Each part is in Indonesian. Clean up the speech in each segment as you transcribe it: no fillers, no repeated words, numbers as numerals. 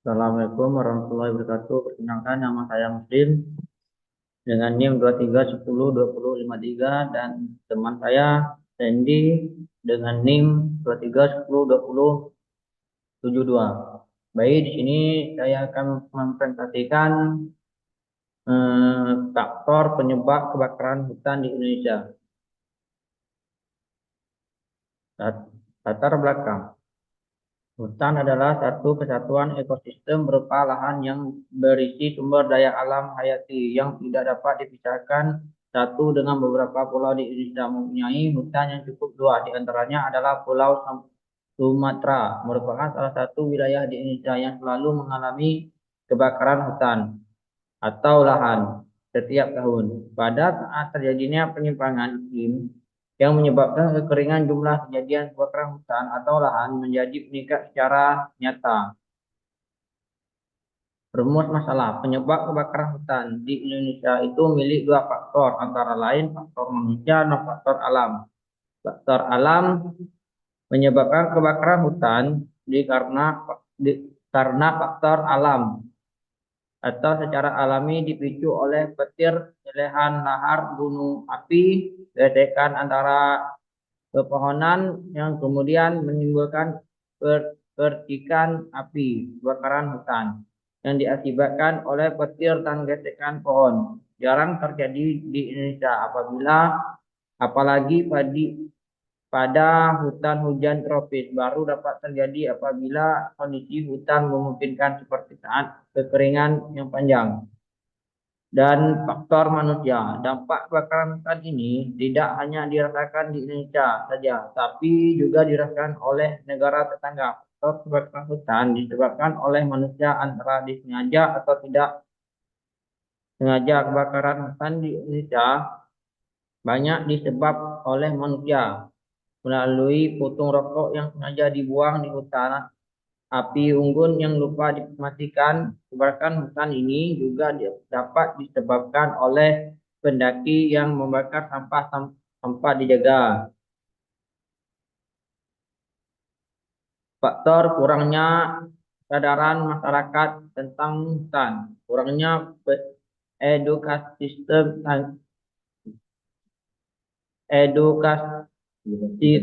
Assalamualaikum warahmatullahi wabarakatuh. Perkenalkan nama saya Muslim dengan NIM 23102053 dan teman saya Sandy dengan NIM 23102072. Baik, di sini saya akan mempresentasikan faktor penyebab kebakaran hutan di Indonesia. Latar belakang. Hutan adalah satu kesatuan ekosistem berupa lahan yang berisi sumber daya alam hayati yang tidak dapat dipisahkan satu dengan beberapa pulau di Indonesia mempunyai hutan yang cukup luas. Di antaranya adalah Pulau Sumatera, merupakan salah satu wilayah di Indonesia yang selalu mengalami kebakaran hutan atau lahan setiap tahun. Pada saat terjadinya penyimpangan iklim yang menyebabkan kekeringan, jumlah kejadian kebakaran hutan atau lahan menjadi meningkat secara nyata. Rumus masalah penyebab kebakaran hutan di Indonesia itu milik dua faktor, antara lain faktor manusia dan faktor alam. Faktor alam menyebabkan kebakaran hutan karena faktor alam atau secara alami dipicu oleh petir, lelehan lahar gunung api, ledakan antara pepohonan yang kemudian menimbulkan percikan api, kebakaran hutan yang diakibatkan oleh petir dan gesekan pohon. Jarang terjadi di Indonesia apalagi pada hutan hujan tropis, baru dapat terjadi apabila kondisi hutan memungkinkan seperti saat kekeringan yang panjang. Dan faktor manusia. Dampak kebakaran hutan ini tidak hanya dirasakan di Indonesia saja, tapi juga dirasakan oleh negara tetangga. Faktor kebakaran hutan disebabkan oleh manusia antara disengaja atau tidak sengaja. Kebakaran hutan di Indonesia banyak disebab oleh manusia melalui puntung rokok yang sengaja dibuang di hutan, api unggun yang lupa dimatikan. Kebakaran hutan ini juga dapat disebabkan oleh pendaki yang membakar sampah tanpa dijaga. Faktor kurangnya kesadaran masyarakat tentang hutan, kurangnya edukasi sistem edukasi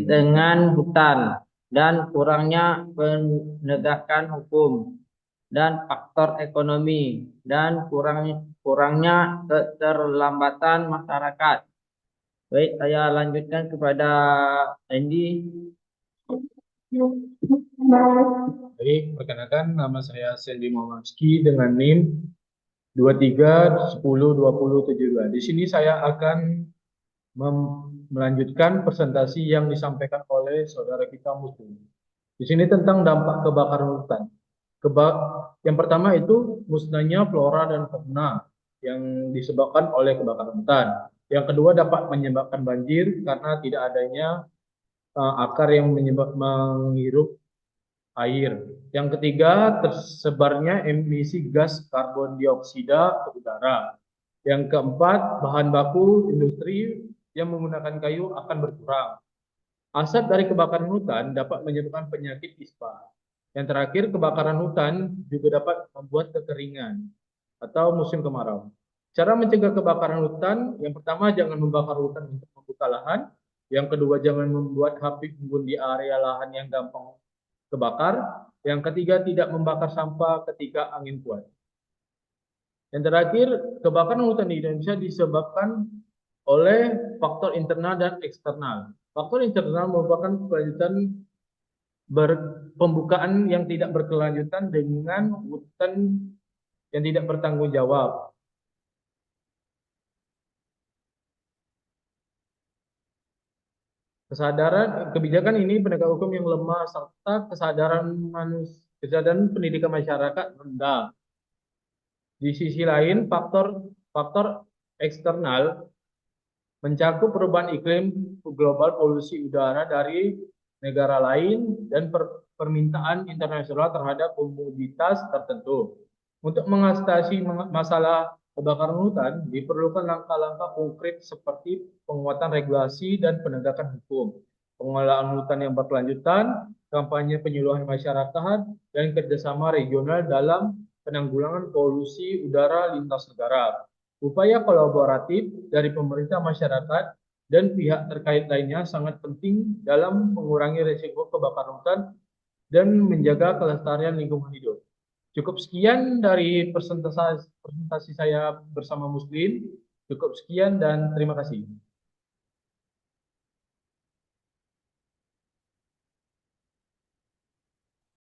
dengan hutan, dan kurangnya penegakan hukum, dan faktor ekonomi, dan kurangnya keterlambatan masyarakat. Baik, saya lanjutkan kepada Andy. Baik, perkenalkan nama saya Sandy Muhammadski dengan NIM 23102072. Di sini saya akan melanjutkan presentasi yang disampaikan oleh saudara kita Muslim. Di sini tentang dampak kebakaran hutan. Yang pertama itu musnahnya flora dan fauna yang disebabkan oleh kebakaran hutan. Yang kedua dapat menyebabkan banjir karena tidak adanya akar yang menghirup air. Yang ketiga, tersebarnya emisi gas karbon dioksida ke udara. Yang keempat, bahan baku industri yang menggunakan kayu akan berkurang. Asap dari kebakaran hutan dapat menyebabkan penyakit ispa. Yang terakhir, kebakaran hutan juga dapat membuat kekeringan atau musim kemarau. Cara mencegah kebakaran hutan, yang pertama jangan membakar hutan untuk membuka lahan. Yang kedua, jangan membuat api unggun di area lahan yang gampang kebakar. Yang ketiga, tidak membakar sampah ketika angin kuat. Yang terakhir, kebakaran hutan di Indonesia disebabkan oleh faktor internal dan eksternal. Faktor internal merupakan kelanjutan pembukaan yang tidak berkelanjutan dengan hutan yang tidak bertanggung jawab. Kebijakan ini penegak hukum yang lemah serta kesadaran pendidikan masyarakat rendah. Di sisi lain, faktor eksternal mencakup perubahan iklim global, polusi udara dari negara lain, dan permintaan internasional terhadap komoditas tertentu. Untuk mengatasi masalah kebakaran hutan, diperlukan langkah-langkah konkret seperti penguatan regulasi dan penegakan hukum, pengelolaan hutan yang berkelanjutan, kampanye penyuluhan masyarakat, dan kerjasama regional dalam penanggulangan polusi udara lintas negara. Upaya kolaboratif dari pemerintah, masyarakat, dan pihak terkait lainnya sangat penting dalam mengurangi risiko kebakaran hutan dan menjaga kelestarian lingkungan hidup. Cukup sekian dari presentasi saya bersama Muslim. Cukup sekian dan terima kasih.